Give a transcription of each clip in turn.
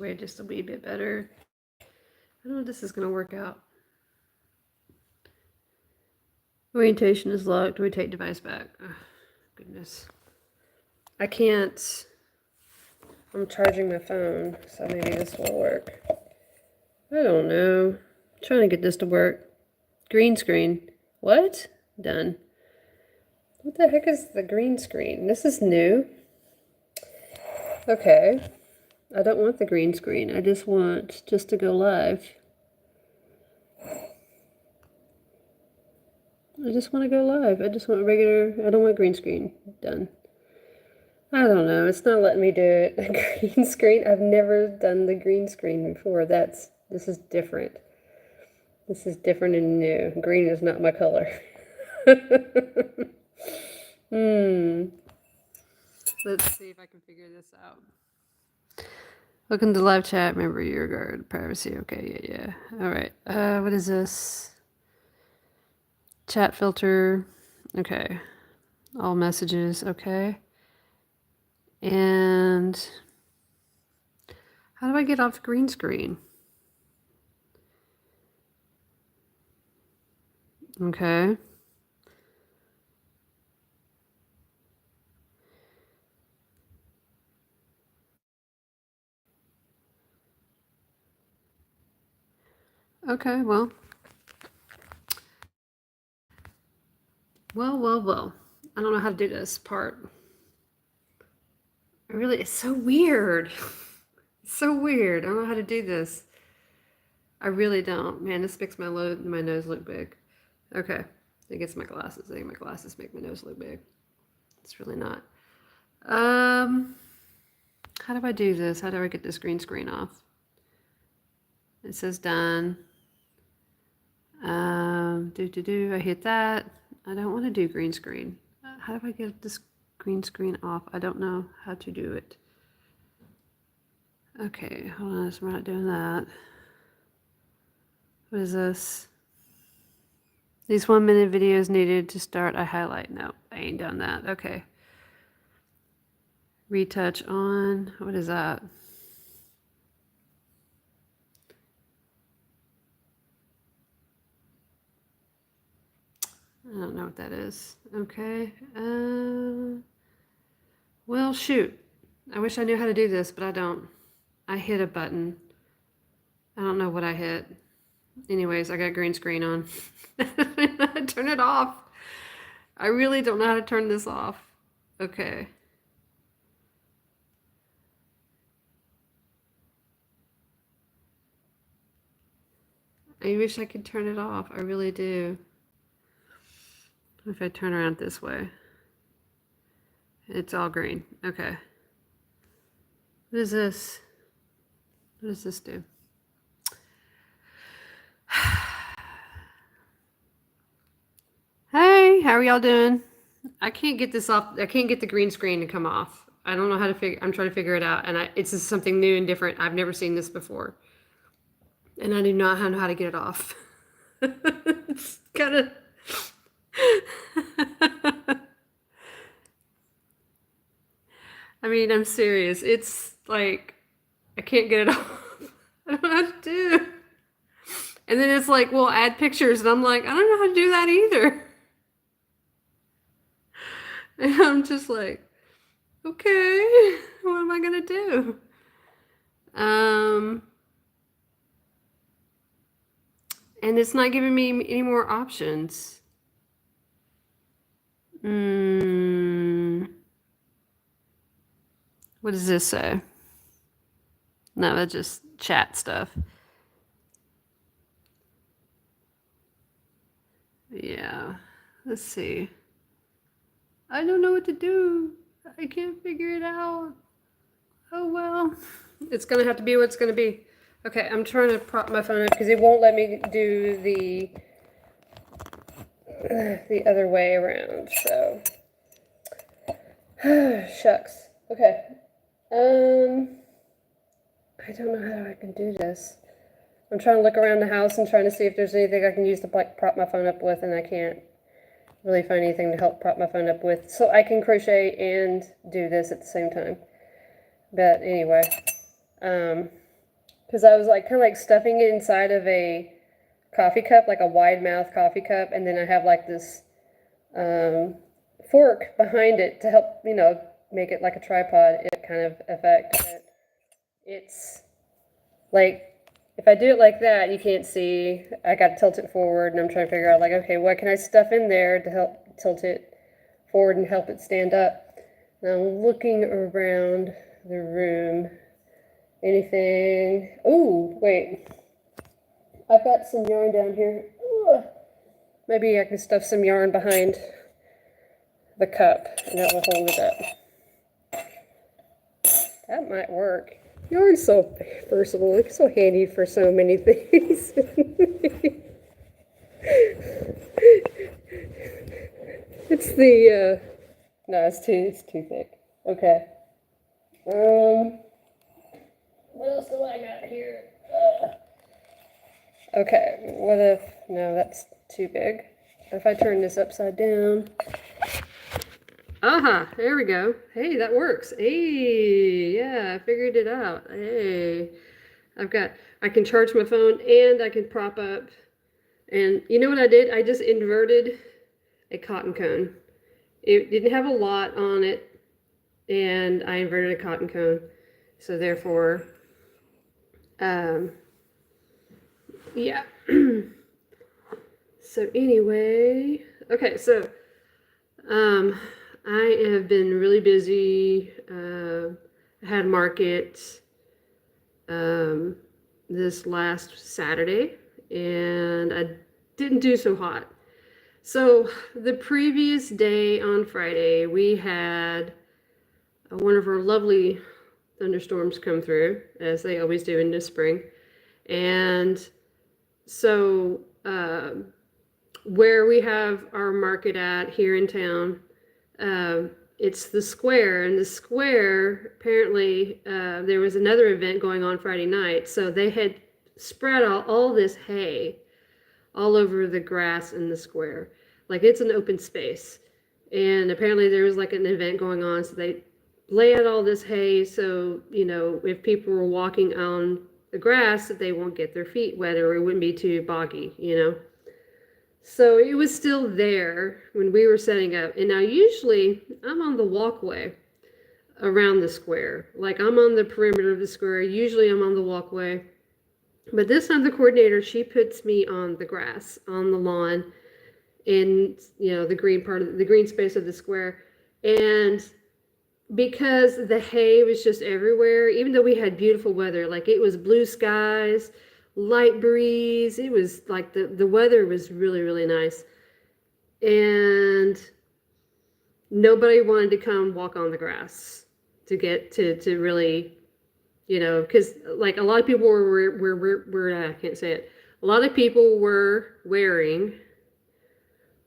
way just a wee bit better. I don't know if this is going to work out. Orientation is locked. Rotate device back. Oh, goodness. I can't. I'm charging my phone, so maybe this will work. I don't know. I'm trying to get this to work. Green screen. What? Done. What the heck is the green screen? This is new. Okay. I don't want the green screen. I just want to go live. I just want to go live. I just want regular. I don't want green screen. Done. I don't know. It's not letting me do it. Green screen. I've never done the green screen before. This is different. This is different and new. Green is not my color. Let's see if I can figure this out. Welcome to live chat. Remember your guard privacy. Okay, yeah. All right. What is this? Chat filter. Okay. All messages. Okay. And how do I get off green screen? Okay. Okay, well. Well. I don't know how to do this part. It's so weird. It's so weird. I don't know how to do this. I really don't. Man, this makes my nose look big. Okay. I guess my glasses. I think my glasses make my nose look big. It's really not. How do I do this? How do I get this green screen off? It says done. I hit that. I don't want to do green screen. How do I get this green screen off? I don't know how to do it. Okay, hold on. So we're not doing that. What is this? These 1-minute videos needed to start a highlight. No, I ain't done that. Okay. Retouch on. What is that? I don't know what that is. Okay. Well, shoot. I wish I knew how to do this, but I don't. I hit a button. I don't know what I hit. Anyways, I got green screen on. Turn it off. I really don't know how to turn this off. Okay. I wish I could turn it off. I really do. If I turn around this way. It's all green. Okay. What is this? What does this do? Hey, how are y'all doing? I can't get this off. I can't get the green screen to come off. I don't know how to figure. I'm trying to figure it out, and it's just something new and different. I've never seen this before, and I do not know how to get it off. It's kind of. I mean, I'm serious. It's like I can't get it off. I don't know how to do. And then it's like, well, add pictures, and I'm like, I don't know how to do that either. And I'm just like, okay, what am I gonna do? And it's not giving me any more options. What does this say? No, that's just chat stuff. Yeah, let's see. I don't know what to do. I can't figure it out. Oh well. It's gonna have to be what it's gonna be. Okay, I'm trying to prop my phone up because it won't let me do the other way around, so. Shucks. Okay. I don't know how I can do this. I'm trying to look around the house and trying to see if there's anything I can use to prop my phone up with, and I can't really find anything to help prop my phone up with. So I can crochet and do this at the same time. But anyway, because I was like kind of like stuffing it inside of a coffee cup, like a wide mouth coffee cup, and then I have like this fork behind it to help, make it like a tripod kind of effect. But it's like, if I do it like that, you can't see. I got to tilt it forward, and I'm trying to figure out, like, okay, what can I stuff in there to help tilt it forward and help it stand up? Now I'm looking around the room. Anything? Oh, wait. I've got some yarn down here. Ugh. Maybe I can stuff some yarn behind the cup, and that will hold it up. That might work. Yarn's so versatile. It's so handy for so many things. It's the, no, it's too thick. Okay. What else do I got here? Okay, what if, no, that's too big. If I turn this upside down. Aha, there we go. Hey, that works. Hey, yeah, I figured it out. Hey, I can charge my phone and I can prop up. And you know what I did? I just inverted a cotton cone. It didn't have a lot on it, and I inverted a cotton cone. So therefore, yeah. So anyway, okay, so I have been really busy. I had market this last Saturday, and I didn't do so hot. So the previous day on Friday, we had one of our lovely thunderstorms come through, as they always do in the spring. And so where we have our market at here in town, it's the square, and the square, apparently there was another event going on Friday night, so they had spread out all this hay all over the grass in the square. Like, it's an open space, and apparently there was like an event going on, so they lay out all this hay so, if people were walking on the grass, that they won't get their feet wet, or it wouldn't be too boggy. So it was still there when we were setting up. And now usually I'm on the walkway around the square. Like, I'm on the perimeter of the square. Usually I'm on the walkway. But this time the coordinator, she puts me on the grass, on the lawn, in, the green part of the green space of the square. And because the hay was just everywhere, even though we had beautiful weather, like it was blue skies, light breeze, it was like the weather was really, really nice. And nobody wanted to come walk on the grass to get to really, because like a lot of people were I can't say it. A lot of people were wearing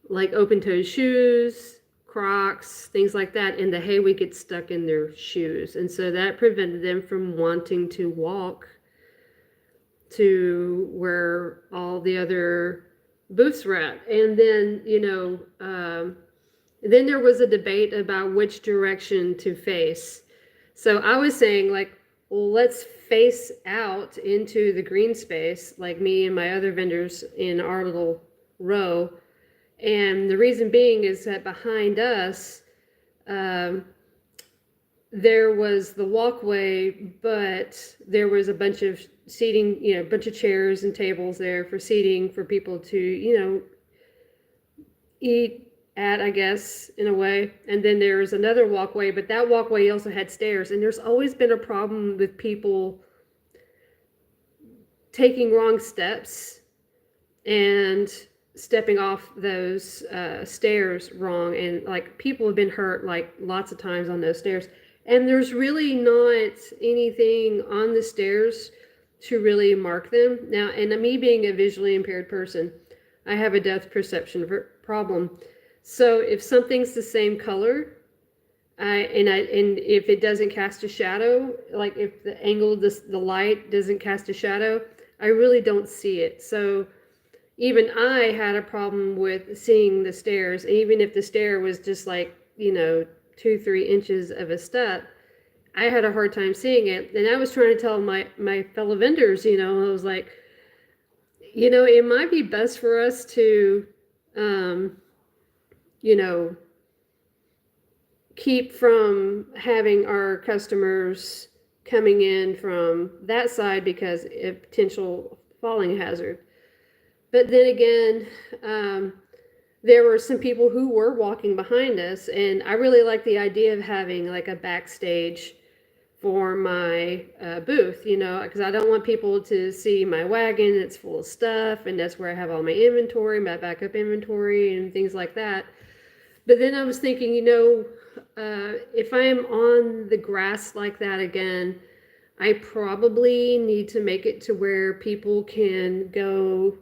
like open-toed shoes, Crocs, things like that, and the hay would get stuck in their shoes. And so that prevented them from wanting to walk to where all the other booths were at. And then, then there was a debate about which direction to face. So I was saying, like, well, let's face out into the green space, like me and my other vendors in our little row. And the reason being is that behind us, there was the walkway, but there was a bunch of seating, a bunch of chairs and tables there for seating for people to, eat at, I guess, in a way. And then there was another walkway, but that walkway also had stairs. And there's always been a problem with people taking wrong steps and stepping off those stairs wrong, and like people have been hurt like lots of times on those stairs, and there's really not anything on the stairs to really mark them now. And me being a visually impaired person, I have a depth perception problem, so if something's the same color, and if it doesn't cast a shadow, like if the angle of the light doesn't cast a shadow, I really don't see it. So even I had a problem with seeing the stairs. Even if the stair was just like, 2-3 inches of a step, I had a hard time seeing it. And I was trying to tell my fellow vendors, I was like, it might be best for us to, um, you know, keep from having our customers coming in from that side because a potential falling hazard. But then again, there were some people who were walking behind us, and I really like the idea of having like a backstage for my booth, because I don't want people to see my wagon that's full of stuff, and that's where I have all my inventory, my backup inventory, and things like that. But then I was thinking, if I am on the grass like that again, I probably need to make it to where people can go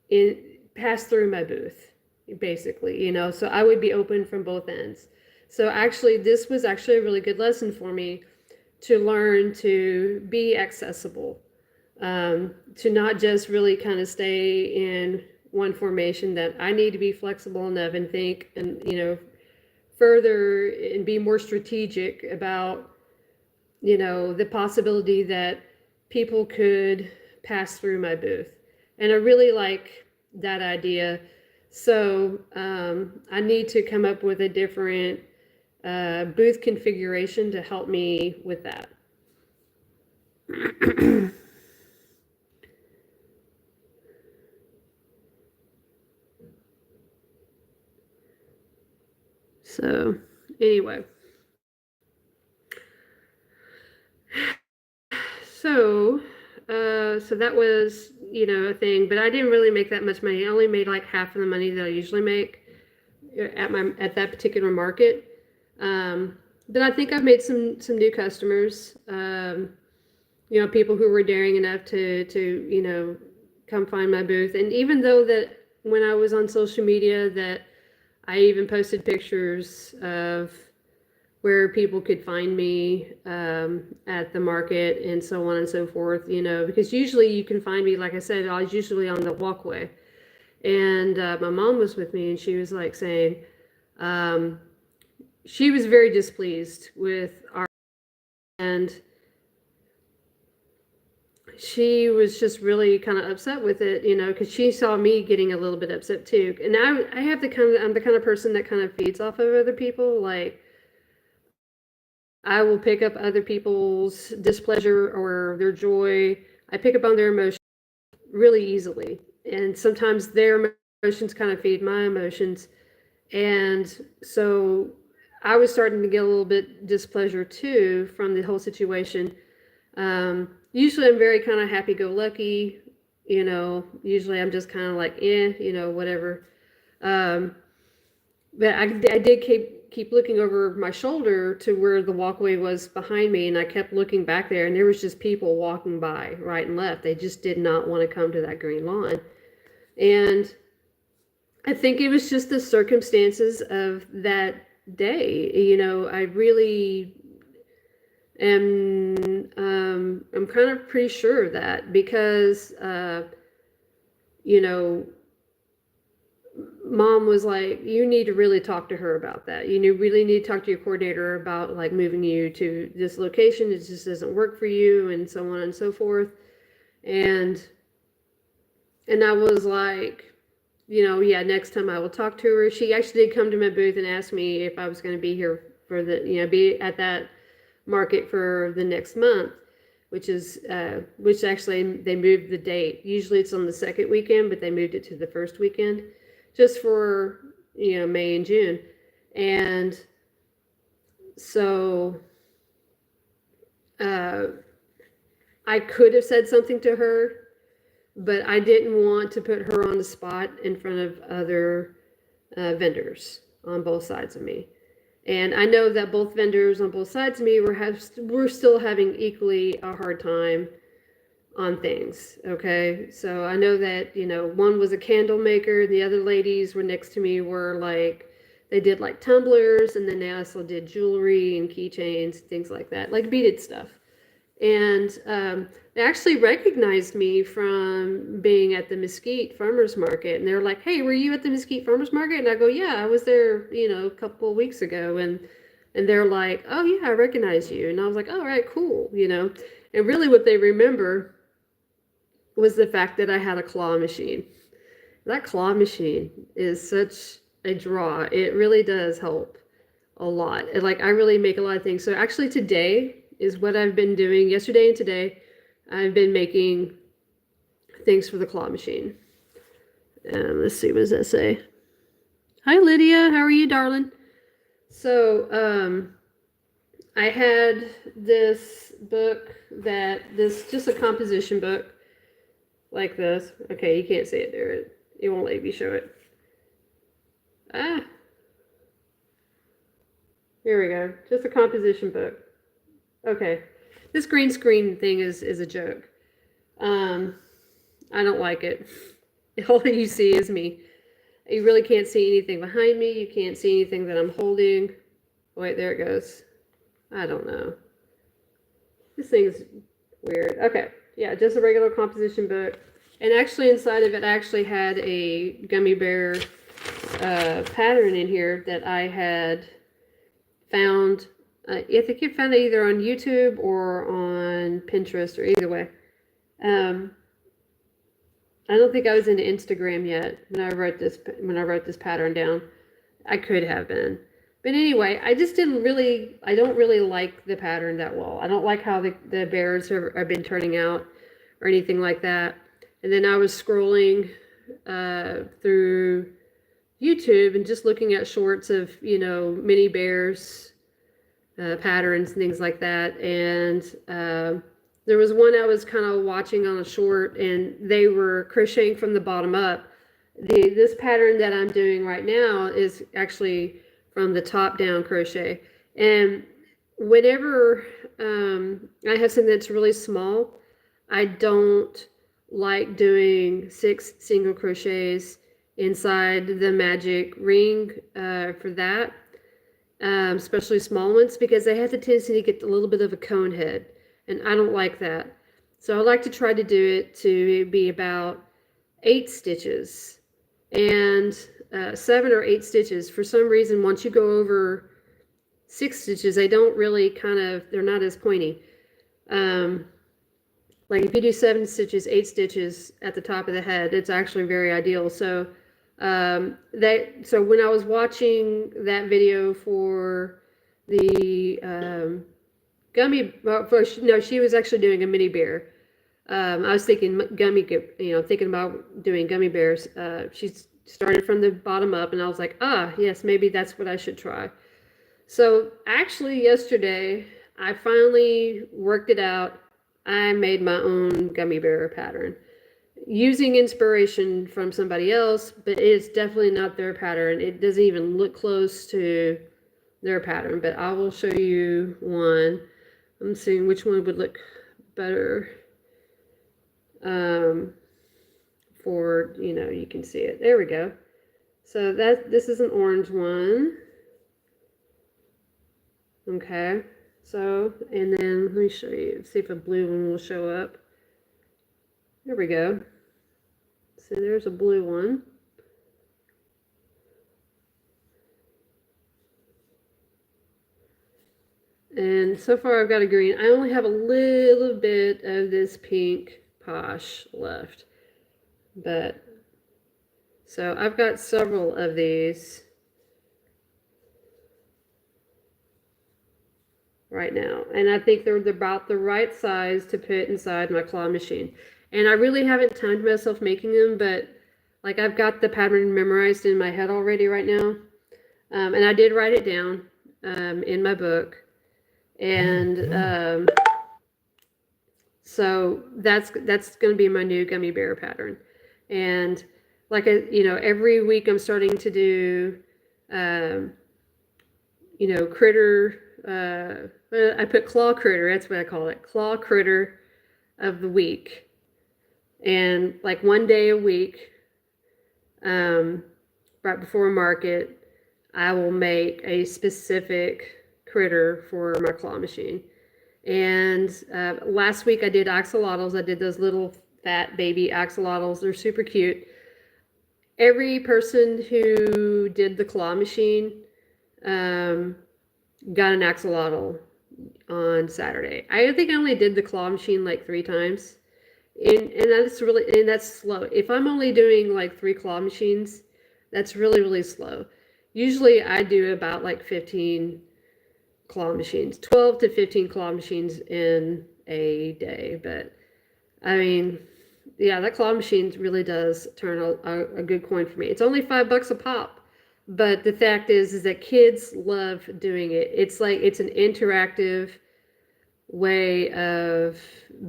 in, pass through my booth, basically, so I would be open from both ends. So actually, this was actually a really good lesson for me to learn to be accessible, to not just really kind of stay in one formation, that I need to be flexible enough and think and, further and be more strategic about, the possibility that people could pass through my booth. And I really like that idea. So I need to come up with a different booth configuration to help me with that. So anyway, so that was, a thing, but I didn't really make that much money. I only made like half of the money that I usually make at that particular market. But I think I've made some new customers. People who were daring enough to come find my booth. And even though that when I was on social media, that I even posted pictures of where people could find me at the market and so on and so forth, because usually you can find me, like I said, I was usually on the walkway. And my mom was with me, and she was like saying, she was very displeased with our, and she was just really kind of upset with it, because she saw me getting a little bit upset too. And I'm the kind of person that kind of feeds off of other people. Like, I will pick up other people's displeasure or their joy. I pick up on their emotions really easily. And sometimes their emotions kind of feed my emotions. And so I was starting to get a little bit displeasure too from the whole situation. Usually I'm very kind of happy-go-lucky, usually I'm just kind of like, whatever. But I did keep looking over my shoulder to where the walkway was behind me, and I kept looking back there, and there was just people walking by right and left. They just did not want to come to that green lawn. And I think it was just the circumstances of that day. I really am, I'm kind of pretty sure of that, because, Mom was like, you need to really talk to her about that. Really need to talk to your coordinator about like moving you to this location. It just doesn't work for you, and so on and so forth. And I was like, yeah, next time I will talk to her. She actually did come to my booth and ask me if I was going to be here for be at that market for the next month, which actually they moved the date. Usually it's on the second weekend, but they moved it to the first weekend, just for, May and June. And so I could have said something to her, but I didn't want to put her on the spot in front of other vendors on both sides of me. And I know that both vendors on both sides of me were still having equally a hard time on things. Okay. So I know that, one was a candle maker. The other ladies were next to me were like, they did like tumblers, and then they also did jewelry and keychains, things like that, like beaded stuff. And they actually recognized me from being at the Mesquite Farmers Market. And they're like, hey, were you at the Mesquite Farmers Market? And I go, yeah, I was there, a couple of weeks ago. And And they're like, oh yeah, I recognize you. And I was like, all right, cool, you know. And really what they remember was the fact that I had a claw machine. That claw machine is such a draw. It really does help a lot. And like I really make a lot of things. So actually today is what I've been doing. Yesterday and today, I've been making things for the claw machine. Let's see, what does that say? Hi Lydia, how are you, darling? So I had this book just a composition book like this. Okay, you can't see it there. It won't let me show it. Here we go. Just a composition book. Okay. This green screen thing is a joke. I don't like it. All you see is me. You really can't see anything behind me. You can't see anything that I'm holding. Wait, there it goes. I don't know. This thing's weird. Okay. Yeah, just a regular composition book. And actually inside of it, I actually had a gummy bear pattern in here that I had found. I think you found it either on YouTube or on Pinterest, or either way. I don't think I was into Instagram yet when I wrote this pattern down. I could have been. But anyway, I don't really like the pattern that well. I don't like how the bears have been turning out or anything like that. And then I was scrolling through YouTube and just looking at shorts of, you know, mini bears patterns and things like that. And there was one I was kind of watching on a short, and they were crocheting from the bottom up. This pattern that I'm doing right now is actually from the top down crochet. And whenever I have something that's really small, I don't like doing 6 single crochets inside the magic ring for that, especially small ones, because they have the tendency to get a little bit of a cone head, and I don't like that. So I like to try to do it to be about 8 stitches, and 7 or 8 stitches. For some reason, once you go over 6 stitches, they don't really they're not as pointy. Like if you do 7 stitches, 8 stitches at the top of the head, it's actually very ideal. So so when I was watching that video for the she was actually doing a mini bear. I was thinking thinking about doing gummy bears. She started from the bottom up, and I was like, yes, maybe that's what I should try. So actually yesterday, I finally worked it out. I made my own gummy bear pattern using inspiration from somebody else, but it's definitely not their pattern. It doesn't even look close to their pattern, but I will show you one. I'm seeing which one would look better for, you can see it. There we go. So this is an orange one. Okay. So, and then let me show you, see if a blue one will show up. There we go. So there's a blue one. And so far I've got a green. I only have a little bit of this pink Posh left. But, so I've got several of these right now, and I think they're about the right size to put inside my claw machine. And I really haven't timed myself making them, but like I've got the pattern memorized in my head already right now, and I did write it down in my book, and so that's going to be my new gummy bear pattern. And like every week I'm starting to do critter. I put claw critter, that's what I call it, claw critter of the week. And like one day a week, right before market, I will make a specific critter for my claw machine. And last week I did axolotls. I did those little fat baby axolotls. They're super cute. Every person who did the claw machine got an axolotl on Saturday. I think I only did the claw machine like 3 times. And that's slow. If I'm only doing like 3 claw machines, that's really, really slow. Usually I do about like 15 claw machines, 12 to 15 claw machines in a day. But I mean, yeah, that claw machine really does turn a good coin for me. It's only $5 a pop. But the fact is that kids love doing it. It's like it's an interactive way of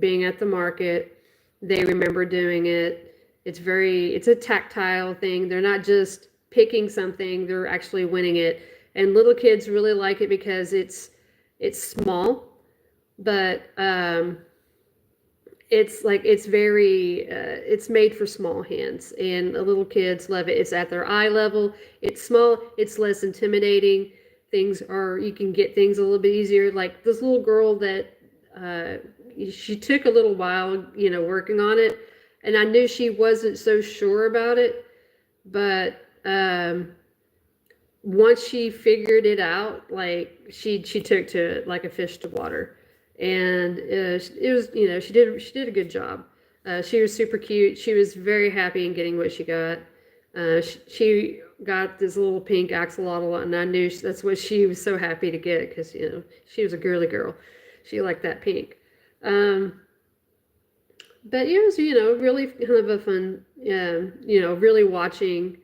being at the market. They remember doing it. It's a tactile thing. They're not just picking something, they're actually winning it. And little kids really like it because it's small, but it's made for small hands, and the little kids love it. It's at their eye level. It's small. It's less intimidating. You can get things a little bit easier. Like this little girl that she took a little while, working on it, and I knew she wasn't so sure about it, but once she figured it out, like she took to it like a fish to water. And it was, she did a good job. She was super cute. She was very happy in getting what she got. She got this little pink axolotl, and I knew that's what she was so happy to get because she was a girly girl. She liked that pink. But it was really kind of a fun, really watching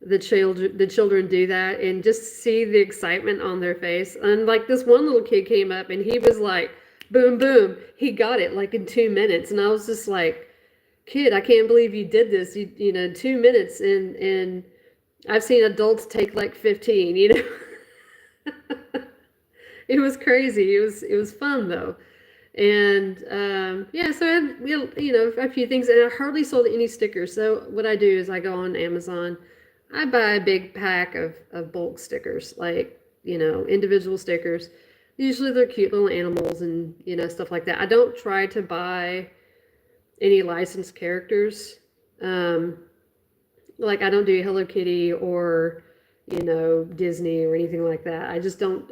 the children do that and just see the excitement on their face. And like this one little kid came up and he was like, boom, boom, he got it like in 2 minutes. And I was just like, kid, I can't believe you did this. 2 minutes. And I've seen adults take like 15, It was crazy. It was fun though. And yeah, so we had, a few things, and I hardly sold any stickers. So what I do is I go on Amazon, I buy a big pack of bulk stickers, like, individual stickers. Usually they're cute little animals and, stuff like that. I don't try to buy any licensed characters. Like I don't do Hello Kitty or, Disney or anything like that. I just don't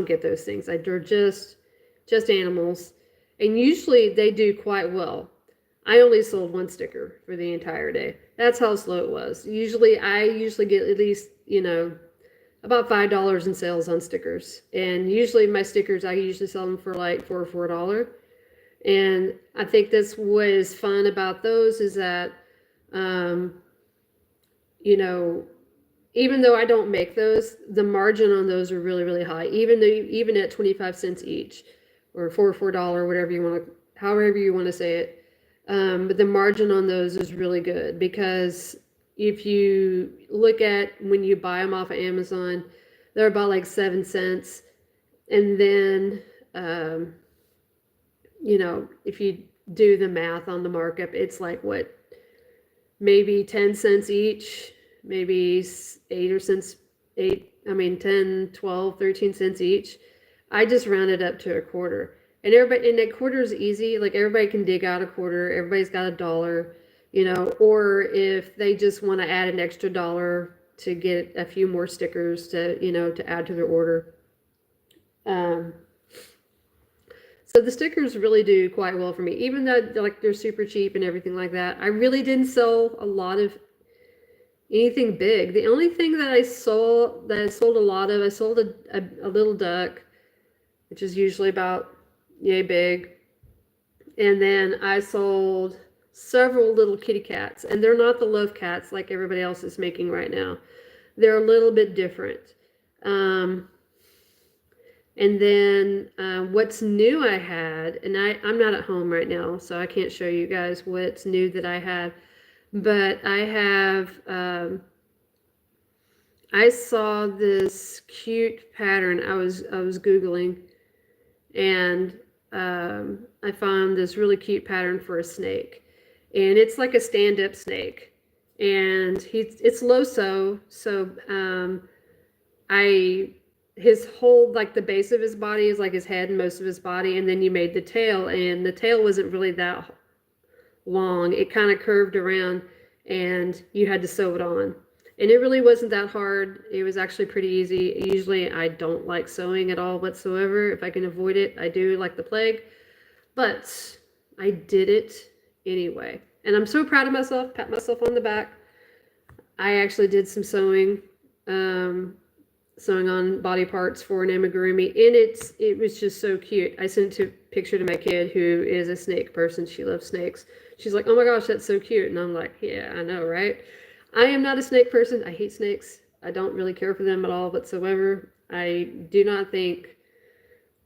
get those things. They're just animals. And usually they do quite well. I only sold 1 sticker for the entire day. That's how slow it was. I usually get at least, about $5 in sales on stickers. And usually my stickers, I usually sell them for like $4 or $4. And I think that's what is fun about those is that, even though I don't make those, the margin on those are really, really high. Even at 25 cents each, or $4, whatever however you want to say it. But the margin on those is really good because if you look at when you buy them off of Amazon, they're about like 7 cents. And then, if you do the math on the markup, it's like what, maybe 10 cents each, maybe 10, 12, 13 cents each. I just rounded up to a quarter. And that quarter is easy. Like everybody can dig out a quarter. Everybody's got $1, or if they just want to add an extra $1 to get a few more stickers to add to their order. So the stickers really do quite well for me, even though they're super cheap and everything like that. I really didn't sell a lot of anything big. The only thing that I sold a lot of, I sold a little duck, which is usually about yay big. And then I sold several little kitty cats, and they're not the love cats like everybody else is making right now. They're a little bit different. And then what's new I had, and I'm not at home right now, so I can't show you guys what's new that I had, but I have, I saw this cute pattern. I was Googling, and I found this really cute pattern for a snake, and it's like a stand-up snake, and it's Loso, so his whole, like the base of his body is like his head and most of his body, and then you made the tail, and the tail wasn't really that long. It kind of curved around, and you had to sew it on. And it really wasn't that hard. It was actually pretty easy. Usually I don't like sewing at all whatsoever. If I can avoid it, I do like the plague. But I did it anyway. And I'm so proud of myself, pat myself on the back. I actually did some sewing, sewing on body parts for an amigurumi, and it was just so cute. I sent a picture to my kid who is a snake person. She loves snakes. She's like, "Oh my gosh, that's so cute." And I'm like, "Yeah, I know, right?" I am not a snake person. I hate snakes. I don't really care for them at all whatsoever. I do not think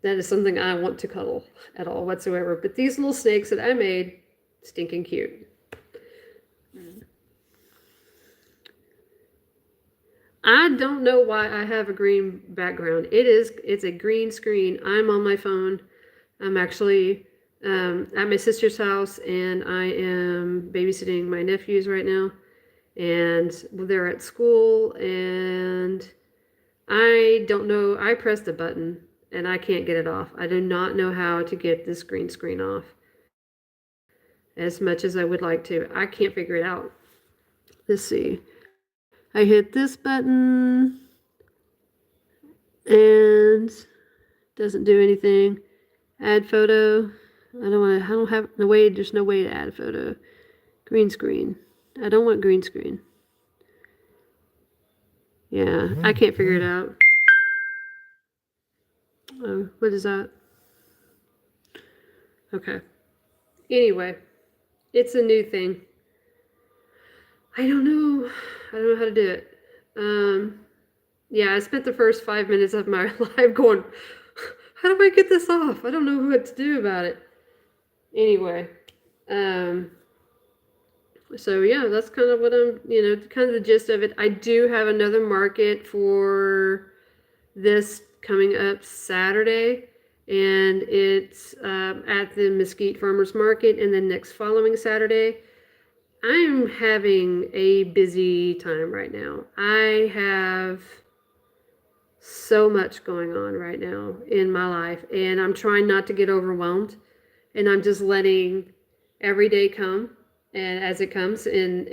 that is something I want to cuddle at all whatsoever. But these little snakes that I made, stinking cute. I don't know why I have a green background. It's a green screen. I'm on my phone. I'm actually at my sister's house, and I am babysitting my nephews right now. And they're at school, and I don't know. I pressed a button, and I can't get it off. I do not know how to get this green screen off as much as I would like to. I can't figure it out. Let's see. I hit this button and doesn't do anything. Add photo. I don't have no way. There's no way to add a photo. Green screen. I don't want green screen. Yeah, I can't figure it out. Oh, what is that? Okay. Anyway, it's a new thing. I don't know. I don't know how to do it. Yeah, I spent the first 5 minutes of my life going, how do I get this off? I don't know what to do about it. Anyway, so yeah, that's kind of what I'm, kind of the gist of it. I do have another market for this coming up Saturday, and it's at the Mesquite Farmers Market, and then next following Saturday. I'm having a busy time right now. I have so much going on right now in my life, and I'm trying not to get overwhelmed, and I'm just letting every day come and as it comes, and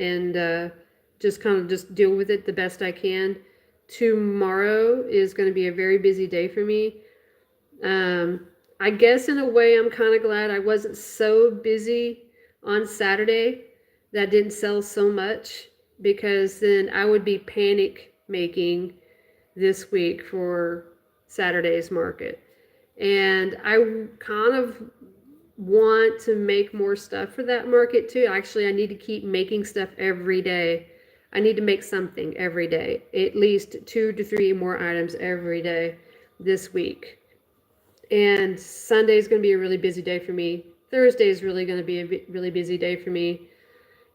just kind of just deal with it the best I can. Tomorrow is going to be a very busy day for me. I guess in a way I'm kind of glad I wasn't so busy on Saturday that didn't sell so much, because then I would be panic making this week for Saturday's market. And I kind of want to make more stuff for that market too. Actually, I need to keep making stuff every day. I need to make something every day, at least 2 to 3 more items every day this week. And Sunday is going to be a really busy day for me. Thursday is really going to be a really busy day for me.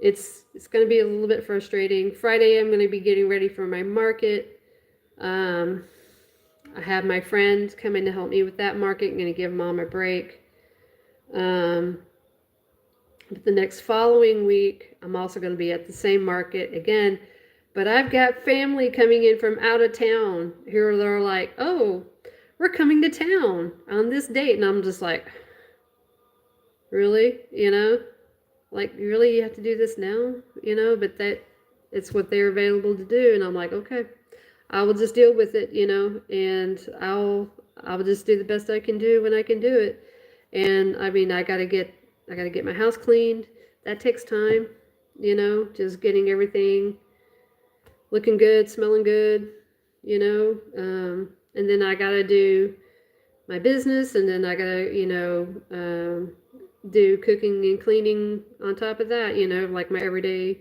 It's going to be a little bit frustrating. Friday, I'm going to be getting ready for my market. I have my friend coming to help me with that market. I'm going to give Mom a break. But the next following week, I'm also going to be at the same market again. But I've got family coming in from out of town who are like, "Oh, we're coming to town on this date." And I'm just like, really? Like, really, you have to do this now? But it's what they're available to do. And I'm like, okay, I will just deal with it, and I'll just do the best I can do when I can do it. And I mean, I gotta get my house cleaned. That takes time, just getting everything looking good, smelling good, and then I gotta do my business, and then I gotta, do cooking and cleaning on top of that, like my everyday,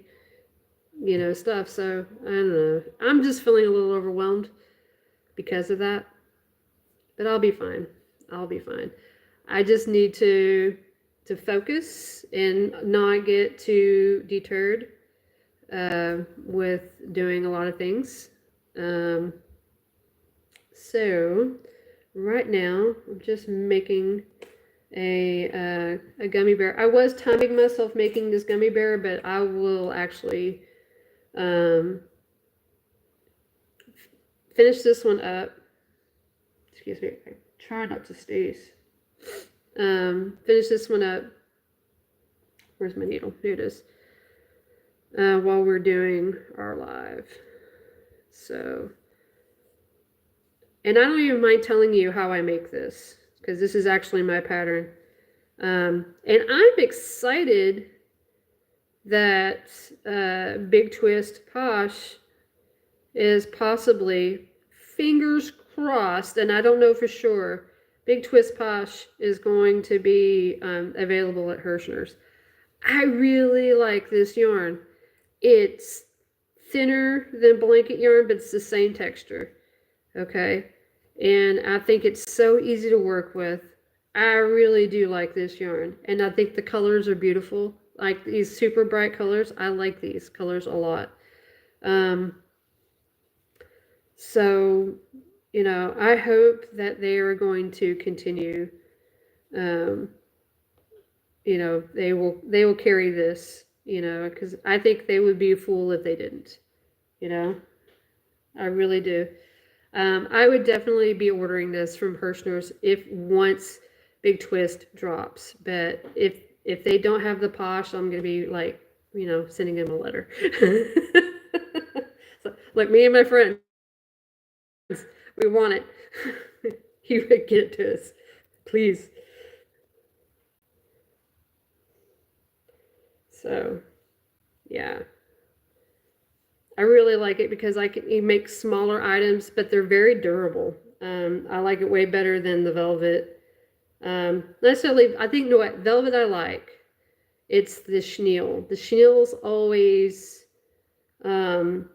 stuff. So I don't know. I'm just feeling a little overwhelmed because of that, but I'll be fine. I'll be fine. I just need to focus and not get too deterred with doing a lot of things. So right now I'm just making a gummy bear. I was timing myself making this gummy bear, but I will actually finish this one up. Excuse me, I try not to sneeze. Finish this one up. Where's my needle? Here it is. While we're doing our live. So, and I don't even mind telling you how I make this, because this is actually my pattern. And I'm excited that Big Twist Posh is possibly, fingers crossed, and I don't know for sure, Big Twist Posh is going to be available at Hirschner's. I really like this yarn. It's thinner than blanket yarn, but it's the same texture. Okay. And I think it's so easy to work with. I really do like this yarn. And I think the colors are beautiful. Like these super bright colors. I like these colors a lot. So, you know, I hope that they are going to continue. You know, they will carry this, you know, because I think they would be a fool if they didn't. You know, I really do. I would definitely be ordering this from Hirschner's if once Big Twist drops. But if they don't have the Posh, I'm gonna be like, you know, sending them a letter. So, like me and my friends, we want it. You get it to us, please. So, yeah. I really like it because you make smaller items, but they're very durable. I like it way better than the velvet. Necessarily, I think, no, what velvet I like. It's the chenille. The chenille's always, sorry,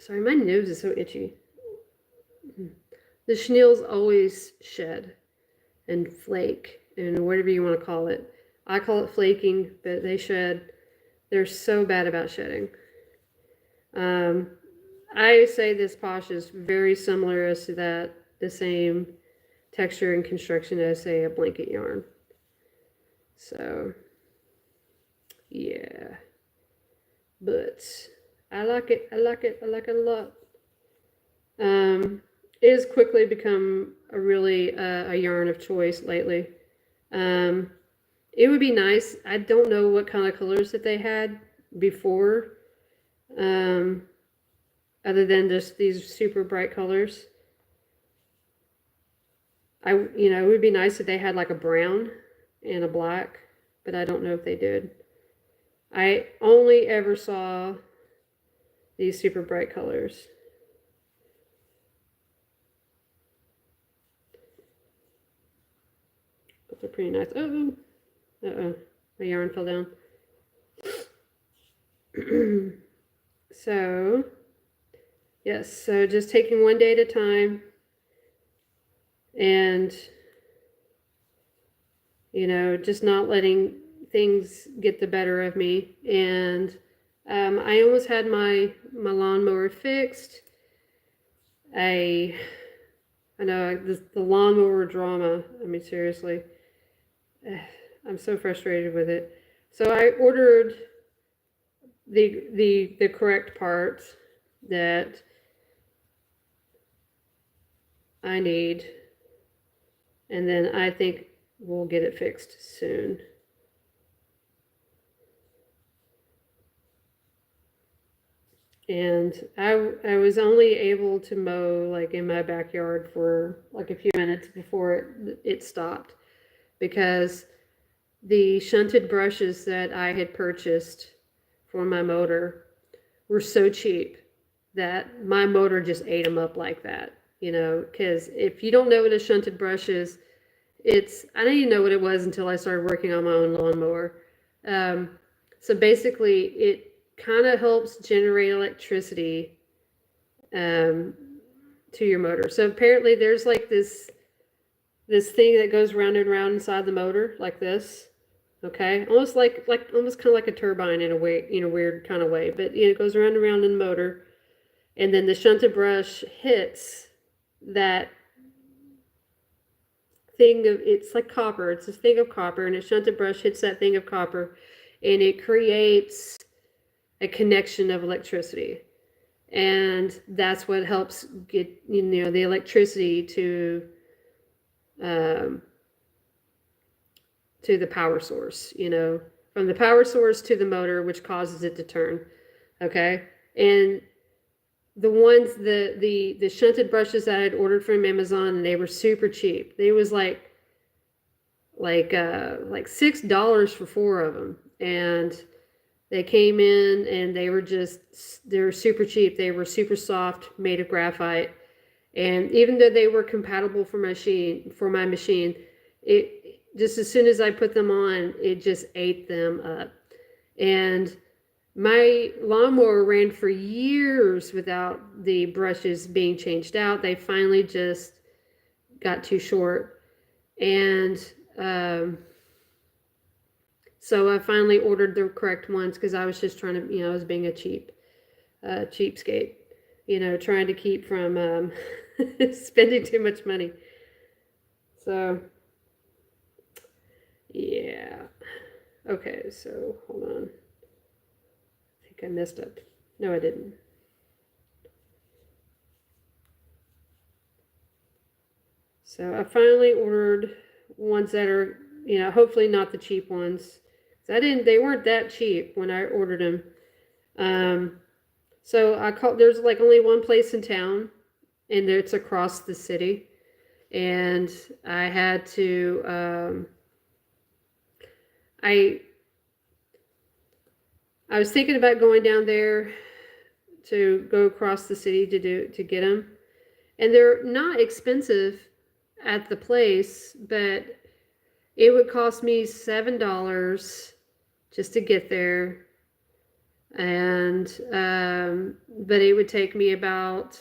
my nose is so itchy. The chenille's always shed and flake and whatever you want to call it. I call it flaking, but they shed. They're so bad about shedding. I say this Posh is very similar as to that, the same texture and construction as, say, a blanket yarn. So, yeah. But I like it. I like it. I like it a lot. It has quickly become a really a yarn of choice lately. It would be nice. I don't know what kind of colors that they had before, other than just these super bright colors. You know, it would be nice if they had like a brown and a black, but I don't know if they did. I only ever saw these super bright colors. Those are pretty nice. Oh, uh-oh, my yarn fell down. So, yes, so just taking one day at a time, and, you know, just not letting things get the better of me. And I almost had my lawnmower fixed. I know the lawnmower drama. I mean, seriously, I'm so frustrated with it. So I ordered the correct parts that I need, and then I think we'll get it fixed soon. And I was only able to mow like in my backyard for like a few minutes before it stopped, because the shunted brushes that I had purchased for my motor were so cheap that my motor just ate them up like that, you know, because if you don't know what a shunted brush is, I didn't even know what it was until I started working on my own lawnmower. So basically, it kind of helps generate electricity to your motor. So apparently, there's like this thing that goes round and round inside the motor, like this. Okay, almost almost kind of like a turbine in a way, in a weird kind of way. But you know, it goes around and around in the motor, and then the shunted brush hits that thing of, it's like copper. It's a thing of copper, and a shunted brush hits that thing of copper, and it creates a connection of electricity, and that's what helps get, you know, the electricity to the power source, you know, from the power source to the motor, which causes it to turn. Okay, and the ones, the shunted brushes that I had ordered from Amazon, and they were super cheap. They was like $6 for 4 of them, and they came in and they were super cheap. They were super soft, made of graphite, and even though they were compatible for my machine, it just as soon as I put them on, it just ate them up. And my lawnmower ran for years without the brushes being changed out. They finally just got too short. And so I finally ordered the correct ones because I was just trying to, I was being a cheapskate, trying to keep from spending too much money. So, yeah. Okay, so hold on. I think I messed up. No, I didn't. So I finally ordered ones that are, hopefully not the cheap ones. They weren't that cheap when I ordered them. So I called, there's like only one place in town, and it's across the city. And I had to, I was thinking about going down there to go across the city to get them. And they're not expensive at the place, but it would cost me $7 just to get there. And but it would take me about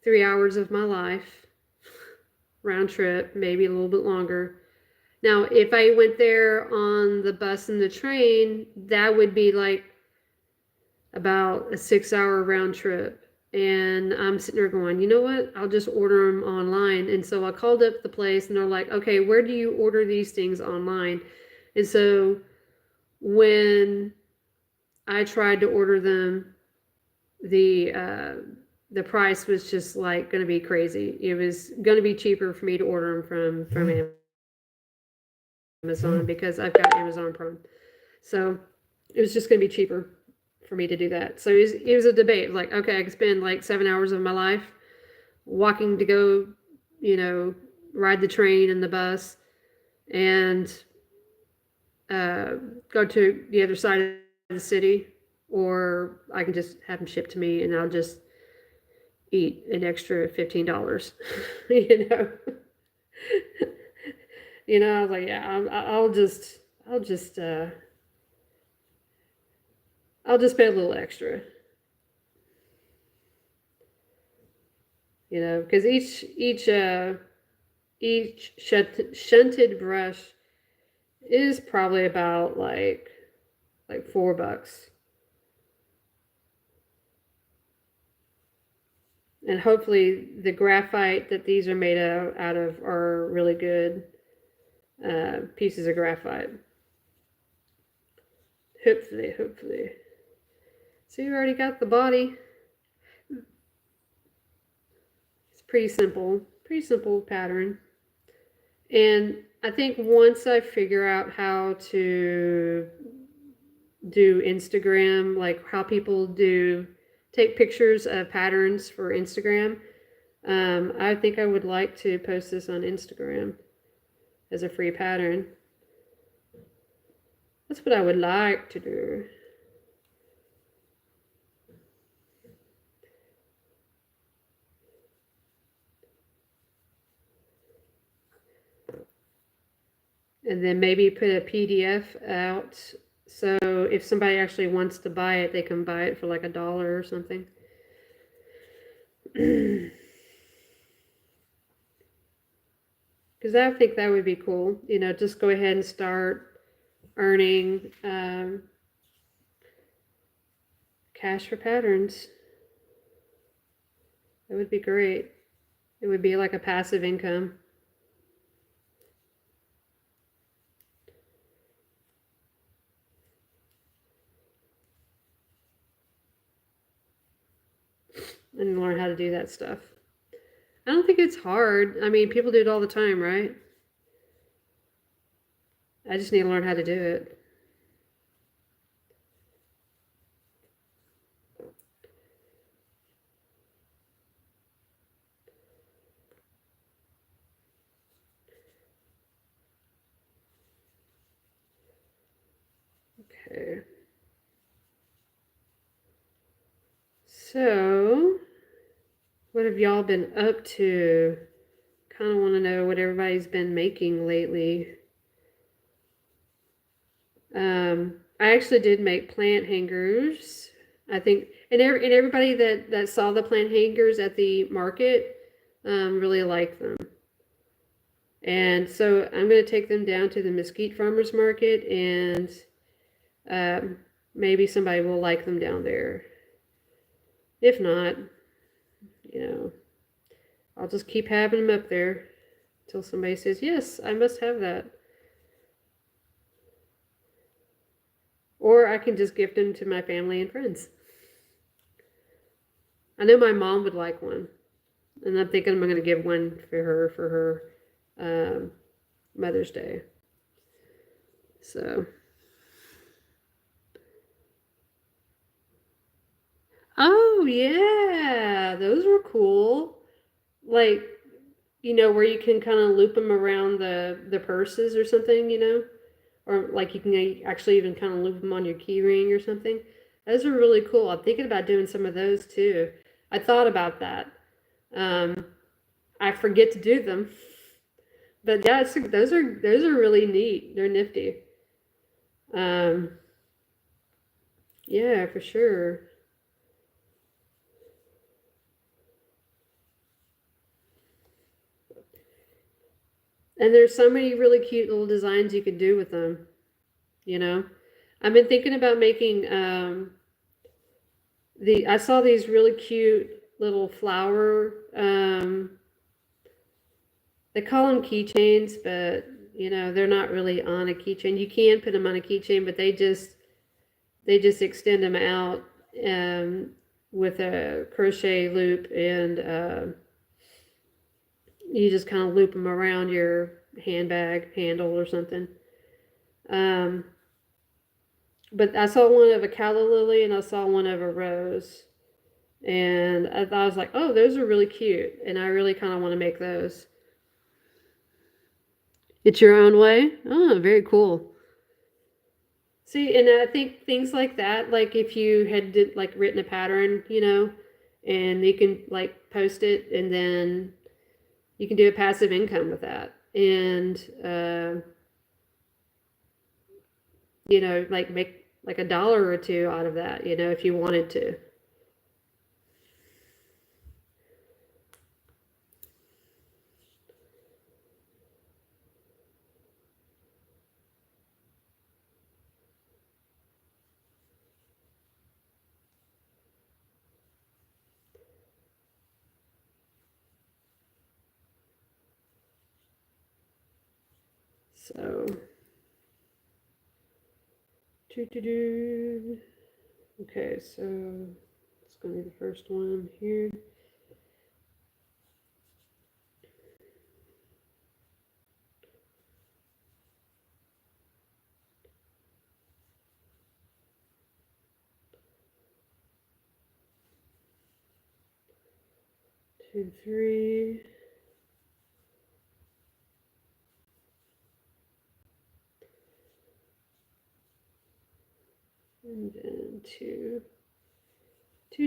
3 hours of my life round trip, maybe a little bit longer. Now, if I went there on the bus and the train, that would be like about a 6-hour round trip. And I'm sitting there going, you know what? I'll just order them online. And so I called up the place, and they're like, okay, where do you order these things online? And so when I tried to order them, the price was just like going to be crazy. It was going to be cheaper for me to order them from Amazon because I've got Amazon Prime. So it was just going to be cheaper for me to do that. So it was a debate. Like, okay, I could spend like 7 hours of my life walking to go, ride the train and the bus, and go to the other side of the city, or I can just have them shipped to me, and I'll just eat an extra $15. you know. I was like, yeah, I'll just pay a little extra. Because each shunted brush is probably about like $4. And hopefully the graphite that these are made out of are really good pieces of graphite. Hopefully. So you already got the body. It's pretty simple pattern. And I think once I figure out how to do Instagram, like how people take pictures of patterns for Instagram, I think I would like to post this on Instagram as a free pattern. That's what I would like to do. And then maybe put a PDF out, so if somebody actually wants to buy it, they can buy it for like $1 or something. Because I think that would be cool. Just go ahead and start earning cash for patterns. That would be great. It would be like a passive income. And learn how to do that stuff. I don't think it's hard. I mean, people do it all the time, right? I just need to learn how to do it. Okay. So, what have y'all been up to? Kind of want to know what everybody's been making lately. I actually did make plant hangers. I think, and everybody that saw the plant hangers at the market really liked them. And so I'm going to take them down to the Mesquite Farmers Market, and maybe somebody will like them down there. If not, you know, I'll just keep having them up there until somebody says, yes, I must have that. Or I can just gift them to my family and friends. I know my mom would like one, and I'm thinking I'm going to give one for her Mother's Day. So, oh yeah, those were cool. Like, where you can kind of loop them around the purses or something, or like you can actually even kind of loop them on your key ring or something. Those are really cool. I'm thinking about doing some of those too. I thought about that. Um, I forget to do them, but yeah, those are really neat. They're nifty. Um, yeah, for sure. And there's so many really cute little designs you could do with them. You know, I've been thinking about making I saw these really cute little flower. They call them keychains, but they're not really on a keychain. You can put them on a keychain, but they just extend them out with a crochet loop, and you just kind of loop them around your handbag handle or something. Um, but I saw one of a calla lily and I saw one of a rose. And I was like, oh, those are really cute. And I really kind of want to make those. It's your own way? Oh, very cool. See, and I think things like that, like if you had written a pattern, and you can like post it, and then you can do a passive income with that. And, like make like $1 or two out of that, if you wanted to. So, okay, so it's going to be the first one here. Two, three. And then two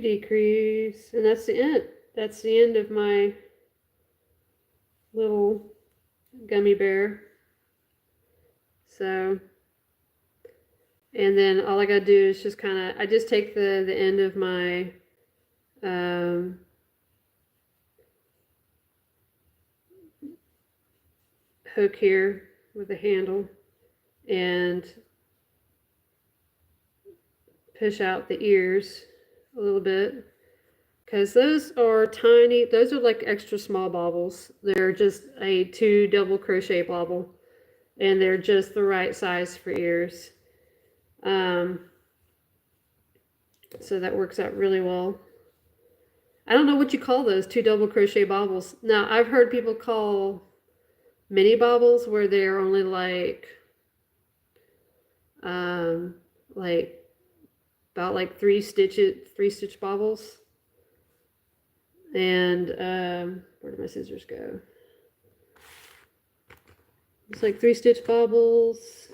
decrease, and that's the end. That's the end of my little gummy bear. So, and then all I gotta do is just I just take the end of my hook here with the handle and push out the ears a little bit, because those are tiny. Those are like extra small baubles. They're just a 2 double crochet bauble, and they're just the right size for ears. So that works out really well. I don't know what you call those 2 double crochet baubles. Now, I've heard people call mini baubles where they're only like about like 3-stitch baubles. And where did my scissors go? It's like 3-stitch baubles.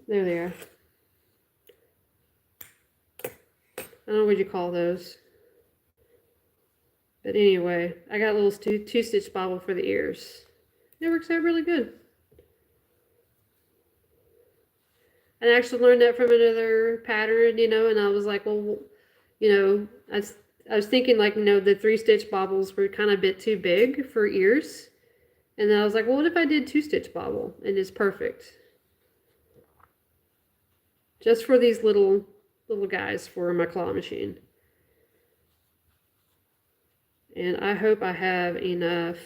There they are. I don't know what you call those. But anyway, I got a little two-stitch bobble for the ears. It works out really good. And I actually learned that from another pattern, you know, and I was like, well, you know, I was thinking like, you know, the 3-stitch bobbles were kind of a bit too big for ears. And then I was like, well, what if I did 2-stitch bobble? And it's perfect. Just for these little guys for my claw machine. And I hope I have enough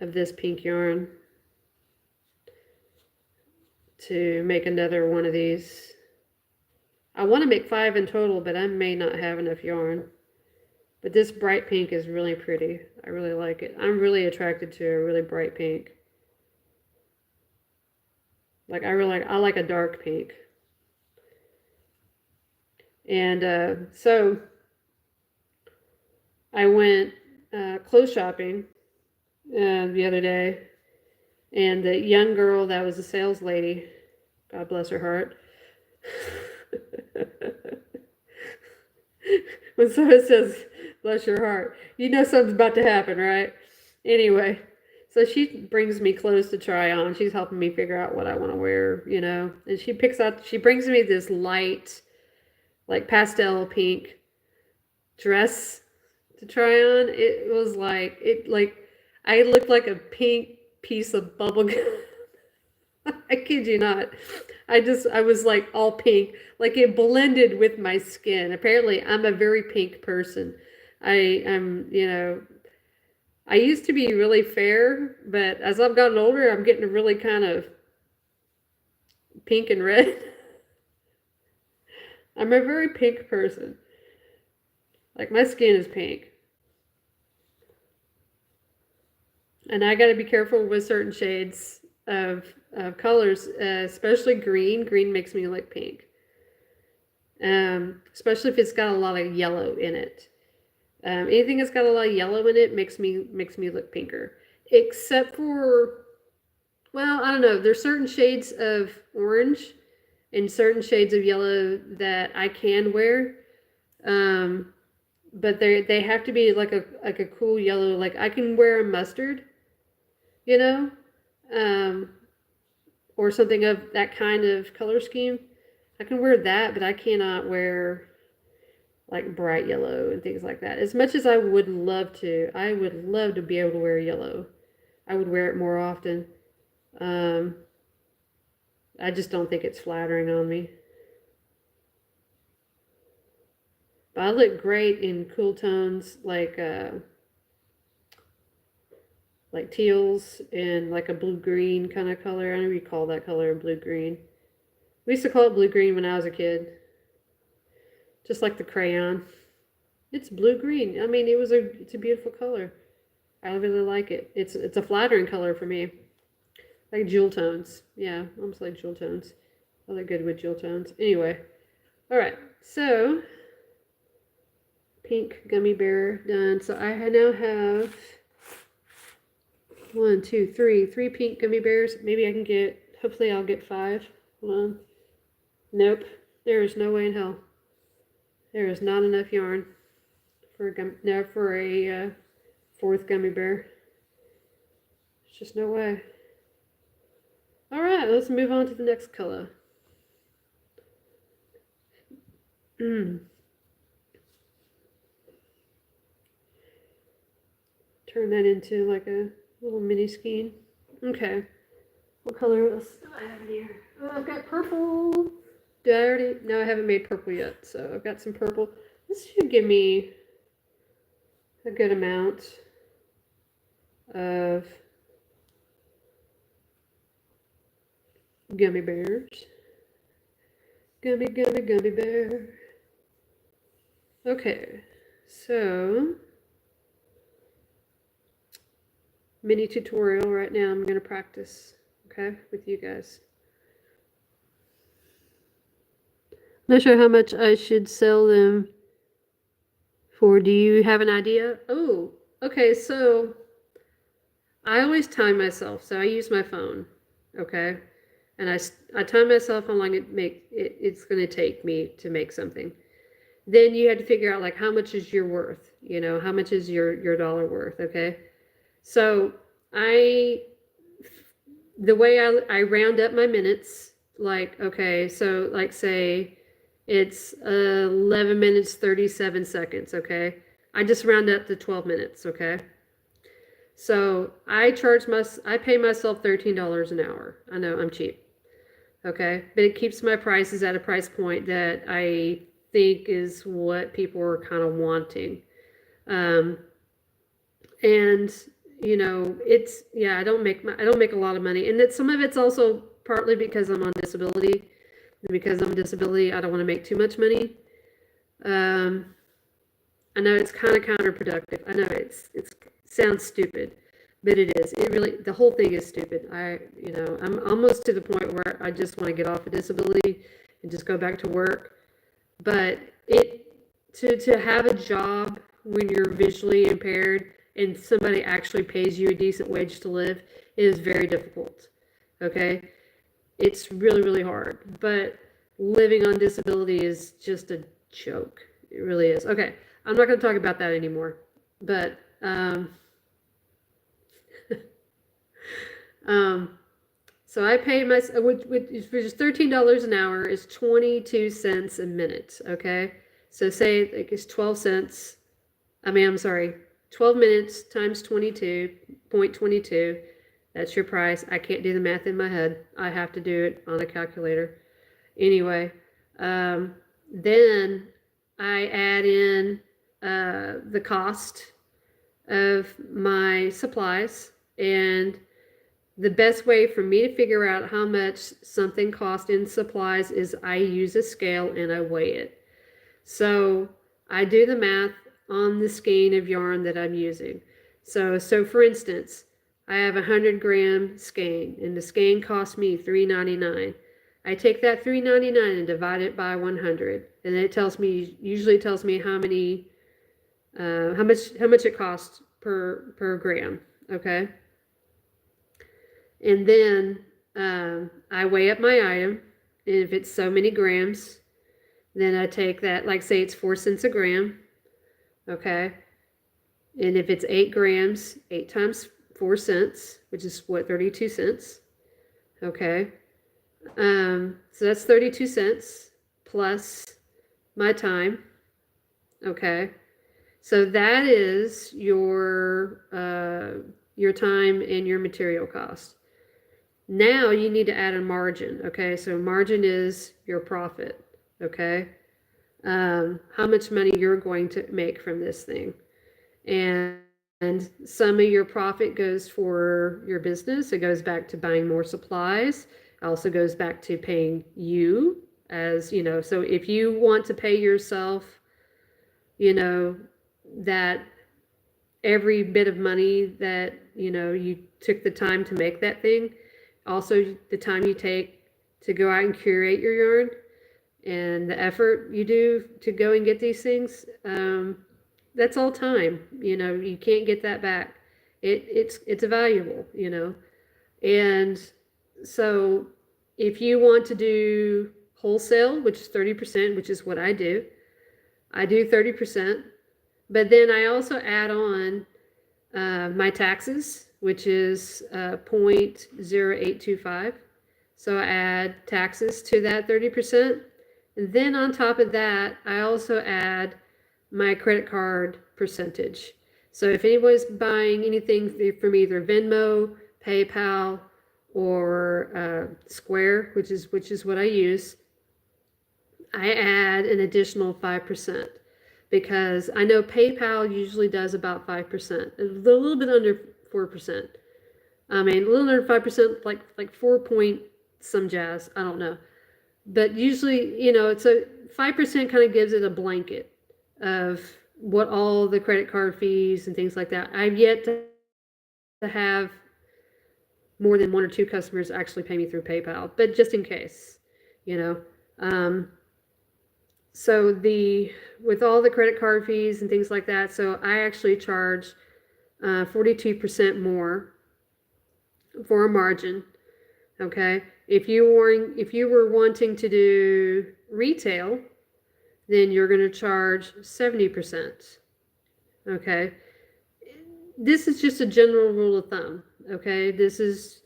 of this pink yarn to make another one of these. I want to make 5 in total, but I may not have enough yarn. But this bright pink is really pretty. I really like it. I'm really attracted to a really bright pink. Like I like a dark pink. And so I went clothes shopping the other day, and the young girl that was a sales lady, God bless her heart. When someone says, bless your heart, you know something's about to happen, right? Anyway, so she brings me clothes to try on. She's helping me figure out what I want to wear, you know. And she brings me this light, like pastel pink dress to try on. It was like, I looked like a pink piece of bubble gum. I kid you not. I was like all pink, like it blended with my skin. Apparently, I'm a very pink person. I'm, you know, I used to be really fair, but as I've gotten older, I'm getting really kind of pink and red. I'm a very pink person. Like my skin is pink. And I got to be careful with certain shades of colors, especially green. Green makes me look pink. Especially if it's got a lot of yellow in it. Anything that's got a lot of yellow in it makes me look pinker. Except for, well, I don't know. There's certain shades of orange and certain shades of yellow that I can wear. But they have to be like a cool yellow. Like I can wear a mustard, you know, or something of that kind of color scheme. I can wear that, but I cannot wear like bright yellow and things like that. As much as I would love to, I would love to be able to wear yellow. I would wear it more often. I just don't think it's flattering on me. But I look great in cool tones like teals and like a blue-green kind of color. I don't know if you call that color blue-green. We used to call it blue-green when I was a kid. Just like the crayon. It's blue-green. I mean, it's a beautiful color. I really like it. It's a flattering color for me. Like jewel tones. Yeah, almost like jewel tones. I look good with jewel tones. Anyway. Alright, so pink gummy bear done. So I now have 1, 2, 3 pink gummy bears. Maybe I can get, hopefully I'll get 5. Hold on. Nope. There is no way in hell. There is not enough yarn for a 4th gummy bear. There's just no way. Alright, let's move on to the next color. Turn that into like a little mini skein. Okay. What color else do I have in here? Oh, I've got purple. Did I already? No, I haven't made purple yet. So I've got some purple. This should give me a good amount of gummy bears. Gummy bear. Okay. So mini tutorial right now. I'm going to practice, okay, with you guys. I'm not sure how much I should sell them for. Do you have an idea? Oh, okay, so I always time myself, so I use my phone, okay? and I time myself how long it's going to take me to make something. Then you had to figure out like how much is your worth, how much is your dollar worth, okay? So the way I round up my minutes, like, okay, so like say it's 11 minutes, 37 seconds, okay? I just round up to 12 minutes, okay? So I pay myself $13 an hour. I know I'm cheap, okay? But it keeps my prices at a price point that I think is what people are kind of wanting. And I don't make a lot of money, and that some of it's also partly because I'm on disability. Because I'm on disability, I don't want to make too much money. I know it's kind of counterproductive. I know it sounds stupid, but it is. It really, the whole thing is stupid. I'm almost to the point where I just want to get off of disability and just go back to work. But to have a job when you're visually impaired and somebody actually pays you a decent wage to live is very difficult. Okay? It's really, really hard. But living on disability is just a joke. It really is. Okay, I'm not going to talk about that anymore. But so I pay which is $13 an hour is 22 cents a minute. Okay, so say like it's 12 cents. I'm sorry, 12 minutes times 22.22. That's your price. I can't do the math in my head. I have to do it on a calculator. Anyway, then I add in the cost of my supplies, and the best way for me to figure out how much something costs in supplies is I use a scale and I weigh it. So I do the math on the skein of yarn that I'm using. So for instance, I have a 100-gram skein, and the skein costs me $3.99. I take that $3.99 and divide it by 100, and it usually tells me how much it costs per gram. Okay. And then I weigh up my item, and if it's so many grams, then I take that, like say it's 4 cents a gram, okay? And if it's 8 grams, 8 times 4 cents, which is what, 32 cents, okay? So that's 32 cents plus my time, okay? So that is your time and your material cost. Now you need to add a margin, okay? So margin is your profit, okay? How much money you're going to make from this thing. And some of your profit goes for your business. It goes back to buying more supplies. It also goes back to paying you as, so if you want to pay yourself, that every bit of money that, you took the time to make that thing, also the time you take to go out and curate your yarn and the effort you do to go and get these things, that's all time. You can't get that back. It's valuable, And so if you want to do wholesale, which is 30%, which is what I do 30%. But then I also add on my taxes, which is 0.0825. So I add taxes to that 30%. And then on top of that, I also add my credit card percentage. So if anybody's buying anything from either Venmo, PayPal, or Square, which is what I use, I add an additional 5%. Because I know PayPal usually does about 5%, a little bit under 4%. A little under 5%, like 4 point some jazz. I don't know, but usually, it's a 5% kind of gives it a blanket of what all the credit card fees and things like that. I've yet to have more than 1 or 2 customers actually pay me through PayPal, but just in case, So with all the credit card fees and things like that, so I actually charge 42% more for a margin, okay? If you were wanting to do retail, then you're going to charge 70%. Okay. This is just a general rule of thumb. Okay. This is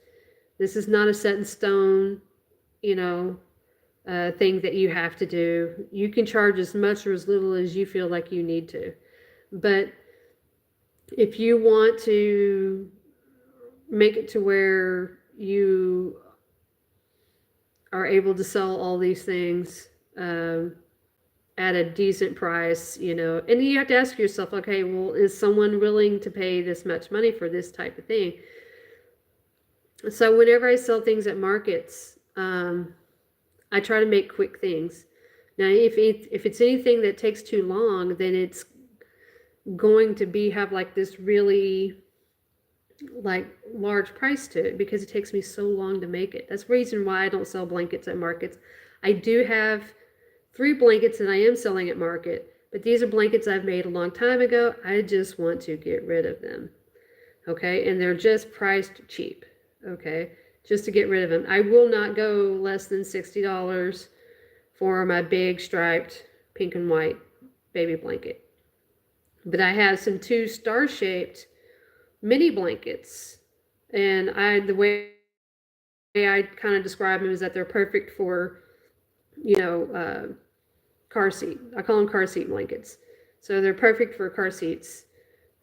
not a set in stone, you know, thing that you have to do. You can charge as much or as little as you feel like you need to. But if you want to make it to where you are able to sell all these things at a decent price, you know, and you have to ask yourself, okay, well, is someone willing to pay this much money for this type of thing? So whenever I sell things at markets, I try to make quick things. Now, if it's anything that takes too long, then it's going to have like this really like large price to it because it takes me so long to make it. That's the reason why I don't sell blankets at markets. I do have 3 blankets that I am selling at market, but these are blankets I've made a long time ago. I just want to get rid of them. Okay, and they're just priced cheap. Okay, just to get rid of them. I will not go less than $60 for my big striped pink and white baby blanket. But I have some 2 star-shaped mini blankets, and the way I kind of describe them is that they're perfect for, you know, car seat. I call them car seat blankets. So they're perfect for car seats,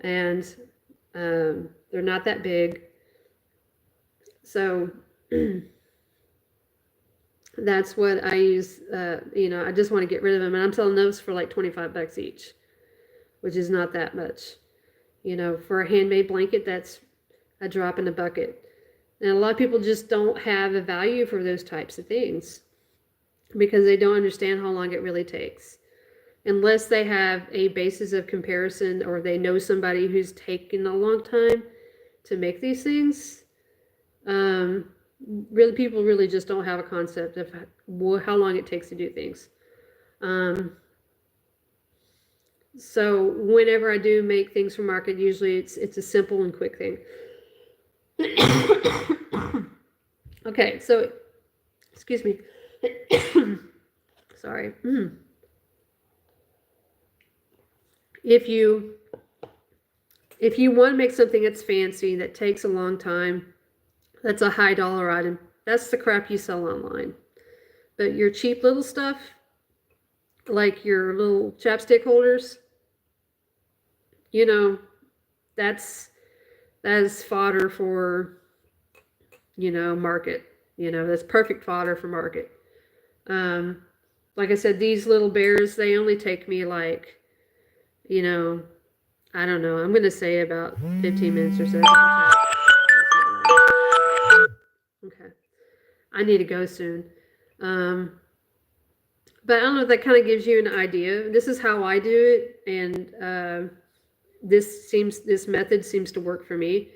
and they're not that big. So that's what I use. You know, I just want to get rid of them, and I'm selling those for like $25 each, which is not that much. You know, for a handmade blanket, that's a drop in the bucket. And a lot of people just don't have a value for those types of things because they don't understand how long it really takes. Unless they have a basis of comparison or they know somebody who's taken a long time to make these things, really, people really just don't have a concept of how long it takes to do things. So whenever I do make things for market, usually it's a simple and quick thing. Okay, so excuse me. Sorry. If you want to make something that's fancy, that takes a long time, that's a high dollar item. That's the crap you sell online. But your cheap little stuff, like your little chapstick holders, you know, that is fodder for, you know, market. You know, that's perfect fodder for market. Like I said, these little bears, they only take me like, you know, I don't know, I'm going to say about 15 minutes or so. Okay. I need to go soon. But I don't know if that kind of gives you an idea. This is how I do it, and this method seems to work for me.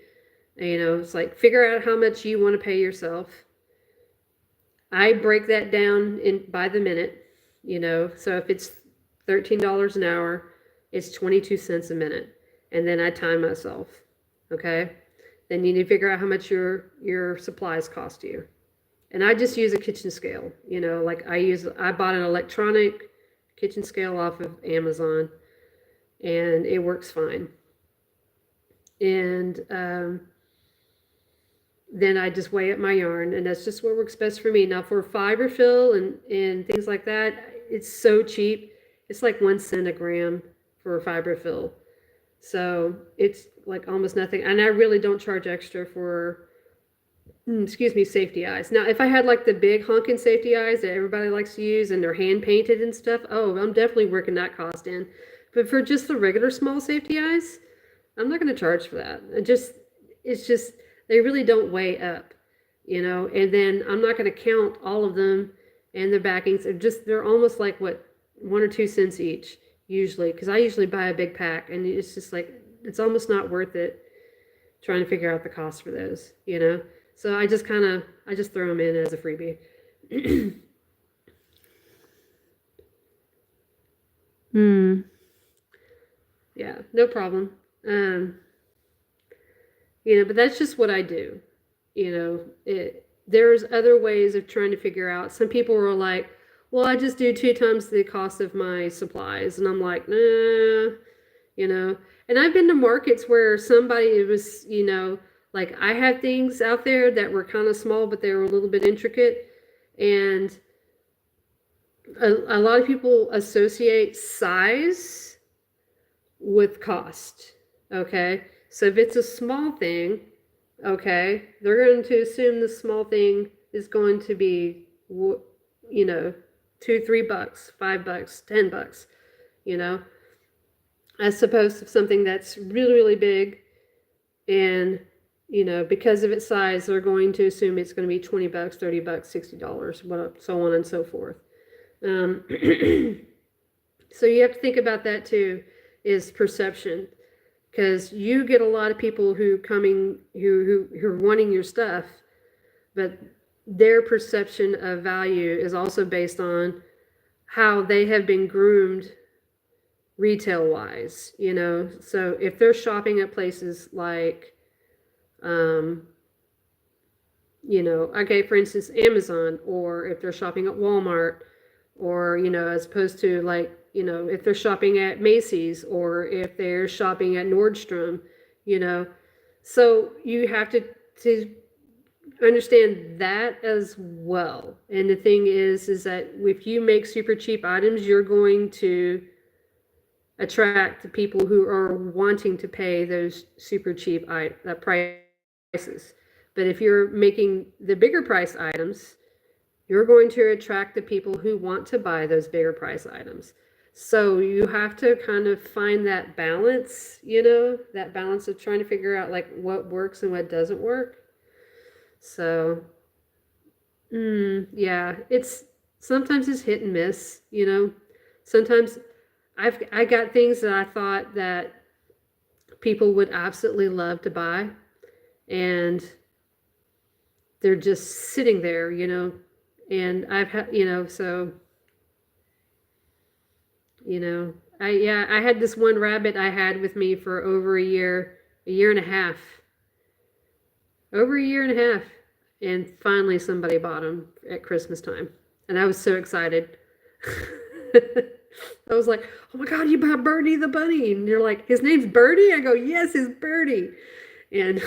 You know, it's like figure out how much you want to pay yourself. I break that down by the minute, you know. So if it's $13 an hour, it's 22 cents a minute, and then I time myself. Okay, then you need to figure out how much your supplies cost you. And I just use a kitchen scale, you know, like I bought an electronic kitchen scale off of Amazon, and it works fine. And then I just weigh up my yarn, and that's just what works best for me. Now for fiber fill and things like that, it's so cheap. It's like 1 cent a gram for fiber fill. So it's like almost nothing. And I really don't charge extra for, excuse me, safety eyes. Now, if I had like the big honking safety eyes that everybody likes to use and they're hand painted and stuff, oh, I'm definitely working that cost in. But for just the regular small safety eyes, I'm not going to charge for that. It's just, they really don't weigh up, you know, and then I'm not going to count all of them and their backings. They're almost like what, 1 or 2 cents each usually, because I usually buy a big pack, and it's just like, it's almost not worth it trying to figure out the cost for those, you know. So I just throw them in as a freebie. Yeah, no problem. You know, but that's just what I do. You know, there's other ways of trying to figure out. Some people were like, well, I just do 2 times the cost of my supplies. And I'm like, nah, you know. And I've been to markets where somebody was, like I had things out there that were kind of small, but they were a little bit intricate. And a lot of people associate size with cost. Okay. So if it's a small thing, okay, they're going to assume the small thing is going to be, $2, $3, $5, $10, as opposed to something that's really, really big. And, because of its size, they're going to assume it's going to be $20, $30, $60, so on and so forth. So you have to think about that too, is perception. Because you get a lot of people who are wanting your stuff, but their perception of value is also based on how they have been groomed retail wise, So if they're shopping at places like, okay, for instance, Amazon, or if they're shopping at Walmart, or, as opposed to like, if they're shopping at Macy's, or if they're shopping at Nordstrom, so you have to understand that as well. And the thing is that if you make super cheap items, you're going to attract the people who are wanting to pay those super cheap prices. But if you're making the bigger price items, you're going to attract the people who want to buy those bigger price items. So you have to kind of find that balance, that balance of trying to figure out like what works and what doesn't work. So, yeah, sometimes it's hit and miss, Sometimes I got things that I thought that people would absolutely love to buy, and they're just sitting there, and I've had, so, I had this one rabbit I had with me for over a year and a half, and finally somebody bought him at Christmas time, and I was so excited. I was like, oh my God, you bought Birdie the bunny. And you're like, his name's Birdie? I go, yes, it's Birdie. And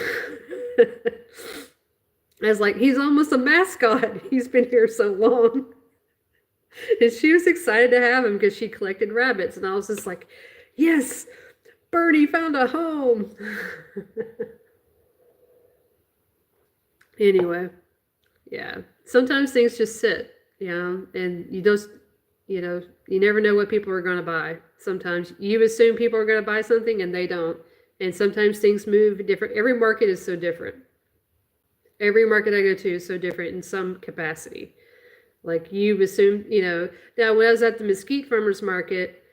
I was like, he's almost a mascot. He's been here so long. And she was excited to have him because she collected rabbits. And I was just like, yes, Birdie found a home. Anyway, yeah. Sometimes things just sit, and you just, you never know what people are going to buy. Sometimes you assume people are going to buy something and they don't. And sometimes things move different. Every market is so different. Every market I go to is so different in some capacity. Like you assume, now when I was at the Mesquite Farmers Market,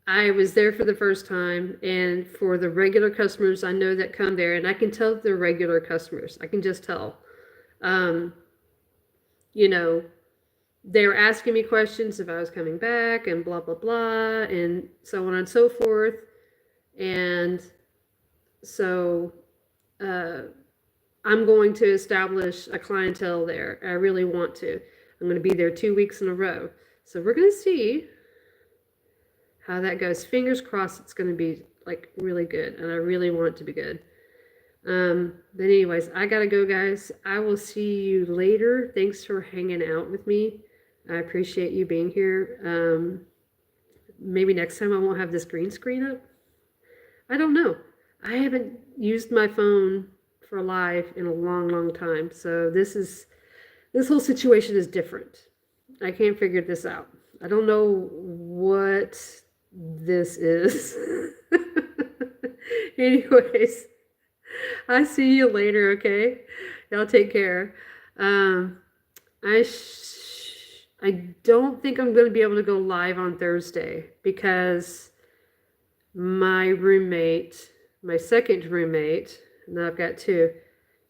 I was there for the first time, and for the regular customers I know that come there, and I can tell they're regular customers. I can just tell. They were asking me questions if I was coming back and blah, blah, blah, and so on and so forth. And so I'm going to establish a clientele there. I really want to. I'm going to be there 2 weeks in a row. So we're going to see how that goes. Fingers crossed it's going to be like really good, and I really want it to be good. But anyways, I gotta go, guys. I will see you later. Thanks for hanging out with me. I appreciate you being here. Maybe next time I won't have this green screen up. I don't know. I haven't used my phone for live in a long, long time. So this whole situation is different. I can't figure this out. I don't know what this is. Anyways, I'll see you later, okay? Y'all take care. I don't think I'm going to be able to go live on Thursday because my roommate, my second roommate, and I've got two,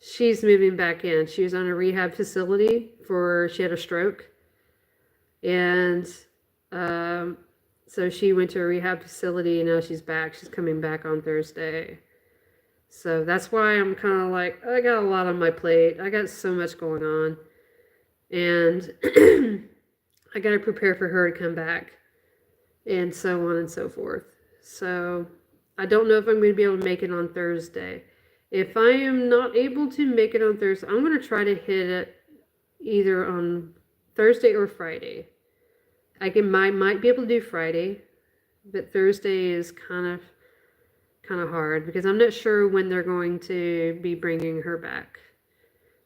she's moving back in. She was on a rehab facility she had a stroke. And so she went to a rehab facility, and now she's back. She's coming back on Thursday. So that's why I'm kind of like, I got a lot on my plate. I got so much going on. And I got to prepare for her to come back and so on and so forth. So I don't know if I'm going to be able to make it on Thursday. If I am not able to make it on Thursday, I'm going to try to hit it either on Thursday or Friday. Might be able to do Friday, but Thursday is kind of hard because I'm not sure when they're going to be bringing her back.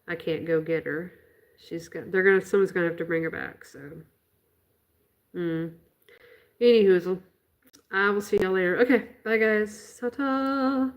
I can't go get her. Someone's gonna have to bring her back. So, Any hoozle. I will see y'all later. Okay, bye guys. Ta ta.